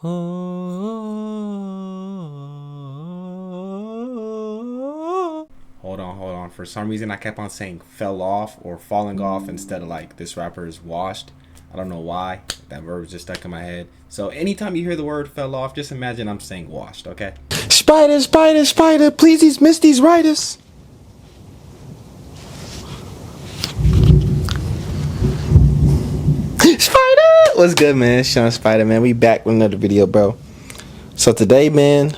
Hold on. For some reason, I kept on saying fell off or falling off instead of like this rapper is washed. I don't know why. That verb just stuck in my head. So anytime you hear the word fell off, just imagine I'm saying washed, okay? Spida, Spida, Spida, please miss these writers. Spida! What's good, man? It's YoungSpida, man. We back with another video, bro. So today, man,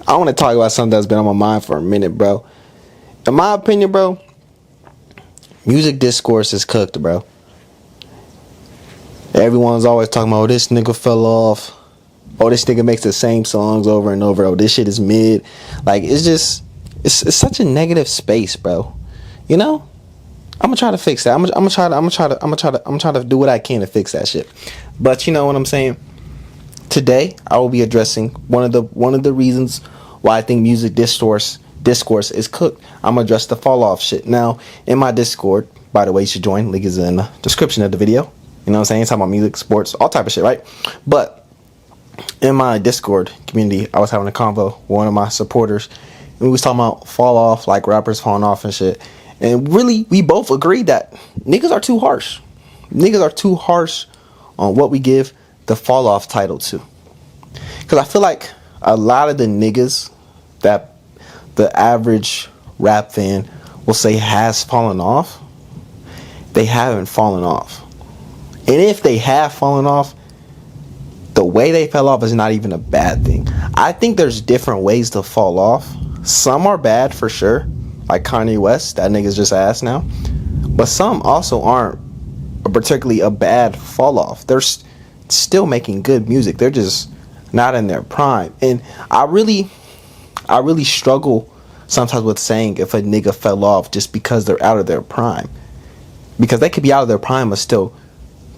I want to talk about something that's been on my mind for a minute, bro. In my opinion, bro, music discourse is cooked, bro. Everyone's always talking about, oh, this nigga fell off. Oh, this nigga makes the same songs over and over. Oh, this shit is mid. Like, it's just, it's such a negative space, bro. You know? I'm gonna try to fix that. I'm gonna try to do what I can to fix that shit. But you know what I'm saying? Today, I will be addressing one of the reasons why I think music discourse is cooked. I'm gonna address the fall off shit. Now, in my Discord, by the way, you should join. Link is in the description of the video. You know what I'm saying? It's talking about music, sports, all type of shit, right? But in my Discord community, I was having a convo with one of my supporters, and we was talking about fall off, like rappers falling off and shit. And really, we both agreed that niggas are too harsh. Niggas are too harsh on what we give the fall off title to. Because I feel like a lot of the niggas that the average rap fan will say has fallen off, they haven't fallen off. And if they have fallen off, the way they fell off is not even a bad thing. I think there's different ways to fall off. Some are bad for sure, like Kanye West, that nigga's just ass now. But some also aren't particularly a bad fall off. They're still making good music. They're just not in their prime. And I really struggle sometimes with saying if a nigga fell off just because they're out of their prime. Because they could be out of their prime but still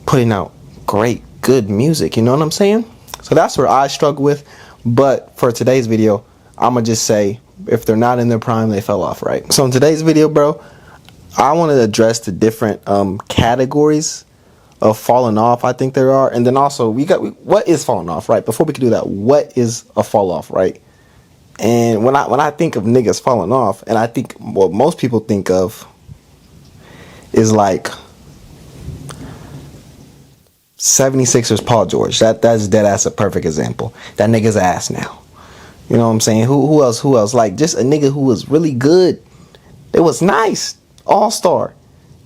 putting out great, good music. You know what I'm saying? So that's where I struggle with. But for today's video, I'm going to just say if they're not in their prime, they fell off, right? So in today's video, bro, I want to address the different categories of falling off I think there are. And then also, what is falling off, right? Before we can do that, what is a fall off, right? And when I think of niggas falling off, and I think what most people think of is like 76ers Paul George. That's dead ass a perfect example. That nigga's ass now. You know what I'm saying? Who else? Like just a nigga who was really good. It was nice. All-star.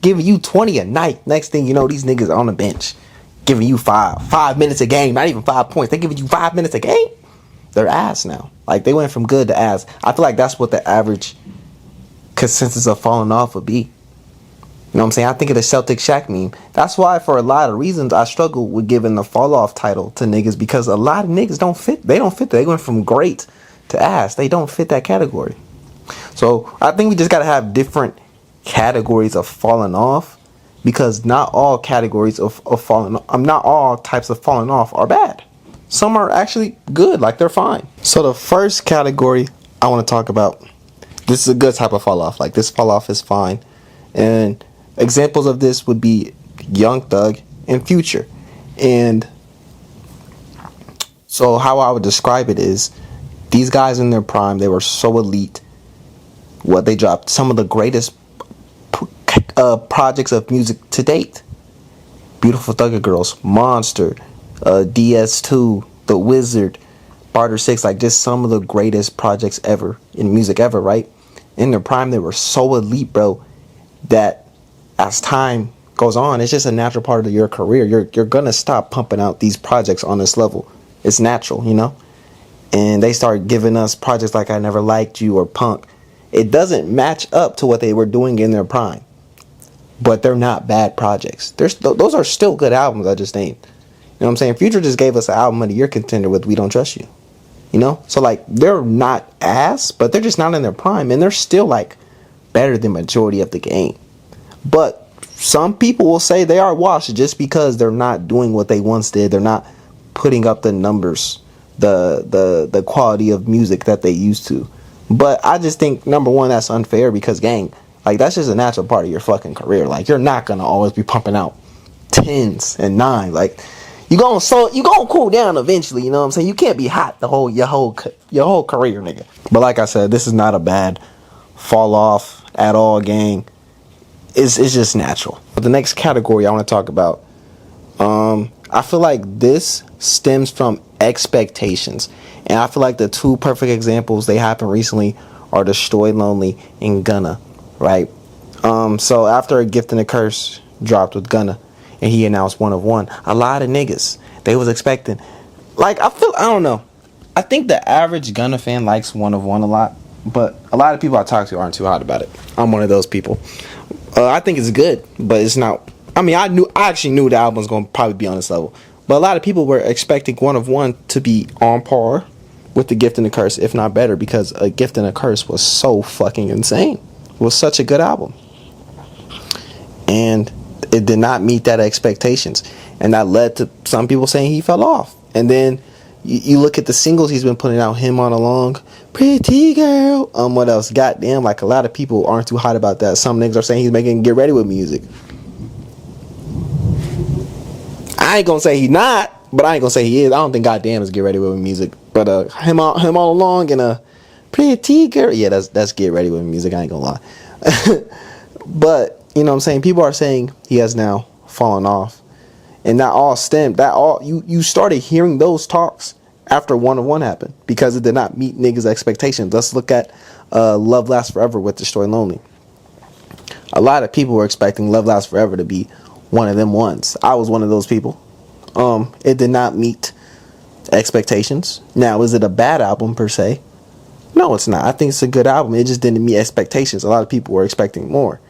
Giving you 20 a night. Next thing you know, these niggas are on the bench. Giving you 5 minutes a game. Not even 5 points. They giving you 5 minutes a game. They're ass now. Like they went from good to ass. I feel like that's what the average consensus of falling off would be. You know what I'm saying? I think of the Celtic Shaq meme. That's why, for a lot of reasons, I struggle with giving the fall off title to niggas, because a lot of niggas don't fit. They don't fit. They went from great to ass. They don't fit that category. So I think we just gotta have different categories of falling off, because not all categories of falling. Not all types of falling off are bad. Some are actually good. Like they're fine. So the first category I want to talk about. This is a good type of fall off. Like this fall off is fine, and examples of this would be Young Thug and Future. And so how I would describe it is, these guys in their prime, they were so elite. What they dropped, some of the greatest projects of music to date. Beautiful Thugger Girls, Monster, DS2, The Wizard, Barter 6, like just some of the greatest projects ever in music ever, right? In their prime, they were so elite, bro, that as time goes on, it's just a natural part of your career. You're gonna stop pumping out these projects on this level. It's natural, you know. And they start giving us projects like I Never Liked You or Punk. It doesn't match up to what they were doing in their prime, but they're not bad projects. Those are still good albums. I just named. You know what I'm saying? Future just gave us an album of the year contender with We Don't Trust You. You know, so like they're not ass, but they're just not in their prime, and they're still like better than majority of the game. But some people will say they are washed just because they're not doing what they once did. They're not putting up the numbers, the quality of music that they used to. But I just think, number one, that's unfair, because gang, like that's just a natural part of your fucking career. Like you're not gonna always be pumping out 10s and 9s. Like you gonna cool down eventually. You know what I'm saying? You can't be hot your whole career, nigga. But like I said, this is not a bad fall off at all, gang. It's just natural. But the next category I want to talk about, I feel like this stems from expectations, and I feel like the two perfect examples they happened recently are Destroy Lonely and Gunna, right? So after A Gift and a Curse dropped with Gunna, and he announced One of One, a lot of niggas, they was expecting, like, I don't know. I think the average Gunna fan likes One of One a lot, but a lot of people I talk to aren't too hot about it. I'm one of those people. I think it's good, but it's not. I mean, I actually knew the album was going to probably be on this level, but a lot of people were expecting One of One to be on par with The Gift and the Curse, if not better, because A Gift and a Curse was so fucking insane. It was such a good album, and it did not meet that expectations, and that led to some people saying he fell off. And then you look at the singles he's been putting out, Him on Along, Pretty Girl, what else? Goddamn, like, a lot of people aren't too hot about that. Some niggas are saying he's making Get Ready With music. I ain't gonna say he's not, but I ain't gonna say he is. I don't think Goddamn is Get Ready With music. But him all along and Pretty Girl, yeah, that's Get Ready With music. I ain't gonna lie. But you know what I'm saying, people are saying he has now fallen off, and you started hearing those talks after One of One happened, because it did not meet niggas' expectations. Let's look at Love Lasts Forever with Destroy Lonely. A lot of people were expecting Love Lasts Forever to be one of them ones. I was one of those people. It did not meet expectations. Now, is it a bad album per se? No, it's not. I think it's a good album. It just didn't meet expectations. A lot of people were expecting more.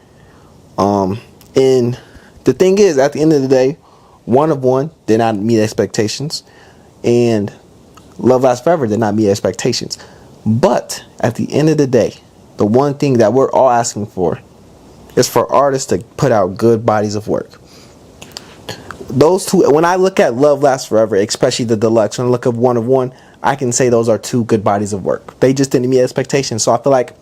And the thing is, at the end of the day, One of One did not meet expectations, and Love Lasts Forever did not meet expectations. But at the end of the day, the one thing that we're all asking for is for artists to put out good bodies of work. Those two, when I look at Love Lasts Forever, especially the deluxe, when I look at One of One, I can say those are two good bodies of work. They just didn't meet expectations. So I feel like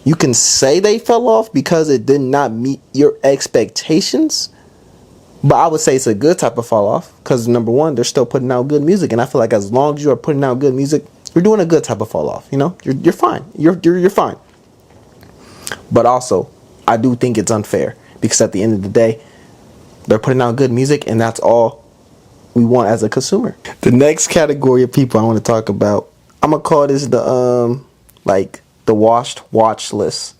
you can say they fell off because it did not meet your expectations, but I would say it's a good type of fall off, because number one, they're still putting out good music, and I feel like as long as you are putting out good music, you're doing a good type of fall off. You know, you're fine. You're fine. But also, I do think it's unfair, because at the end of the day, they're putting out good music, and that's all we want as a consumer. The next category of people I want to talk about, I'm gonna call this the washed watch list.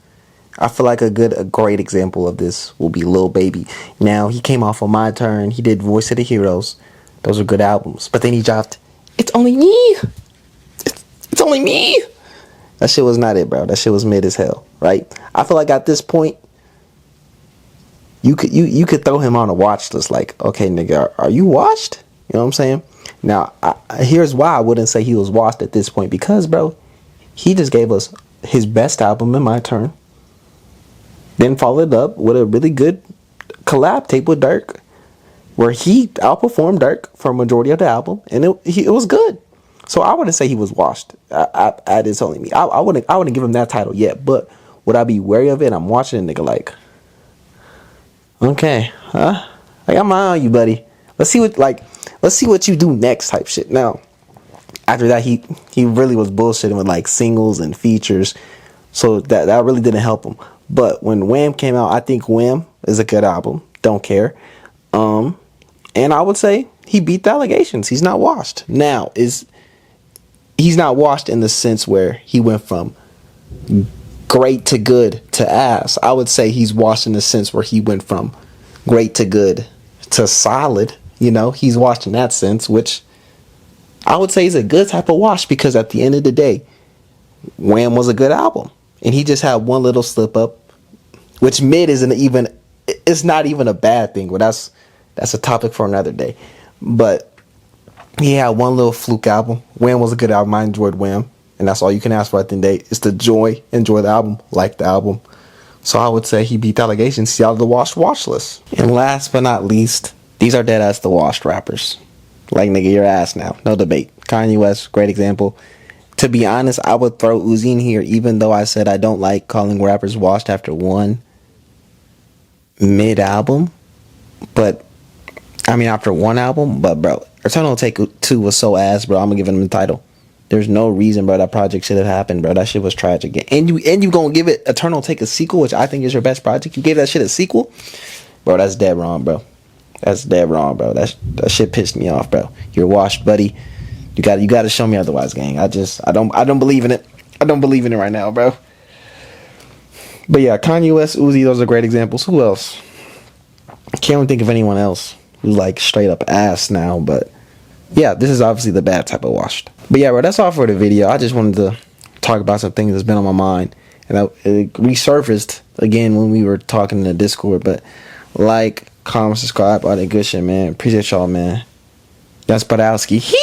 I feel like a great example of this will be Lil Baby. Now, he came off of My Turn. He did Voice of the Heroes. Those are good albums. But then he dropped It's Only Me. It's Only Me. That shit was not it, bro. That shit was mid as hell, right? I feel like at this point, you could throw him on a watch list. Like, okay, nigga, are you washed? You know what I'm saying? Now, here's why I wouldn't say he was washed at this point. Because, bro, he just gave us his best album in My Turn. Then followed up with a really good collab tape with Dirk, where he outperformed Dirk for a majority of the album, and it was good. So I wouldn't say he was washed at It's Only Me. I wouldn't give him that title yet, but would I be wary of it? I'm watching a nigga like, okay, huh? I got my eye on you, buddy. Let's see what you do next type shit. Now, after that, he really was bullshitting with like singles and features, so that really didn't help him. But when Wham came out, I think Wham is a good album. Don't care. And I would say he beat the allegations. He's not washed. Now, he's not washed in the sense where he went from great to good to ass. I would say he's washed in the sense where he went from great to good to solid. You know, he's washed in that sense, which I would say is a good type of wash, because at the end of the day, Wham was a good album. And he just had one little slip up, which mid it's not even a bad thing. But that's a topic for another day. But he had one little fluke album. Wham was a good album. I enjoyed Wham. And that's all you can ask for at the end of the day, is to enjoy the album, like the album. So I would say he beat the allegations. He's out of the watch list. And last but not least, these are dead ass the washed rappers. Like, nigga, your ass now. No debate. Kanye West, great example. To be honest, I would throw Uzi in here, even though I said I don't like calling rappers washed after one mid-album. But I mean, after one album, but bro, Eternal Take Two was so ass, bro. I'm gonna give him the title. There's no reason, bro, that project should have happened, bro. That shit was tragic. And you gonna give it Eternal Take a sequel, which I think is your best project. You gave that shit a sequel, bro. That's dead wrong, bro. That's dead wrong, bro. That shit pissed me off, bro. You're washed, buddy. You got to show me otherwise, gang. I don't believe in it. I don't believe in it right now, bro. But yeah, Kanye West, Uzi, those are great examples. Who else? I can't even think of anyone else who's like straight up ass now, but yeah, this is obviously the bad type of washed. But yeah, bro, that's all for the video. I just wanted to talk about some things that's been on my mind, and it resurfaced again when we were talking in the Discord. But like, comment, subscribe, all that good shit, man. Appreciate y'all, man. That's Podowski.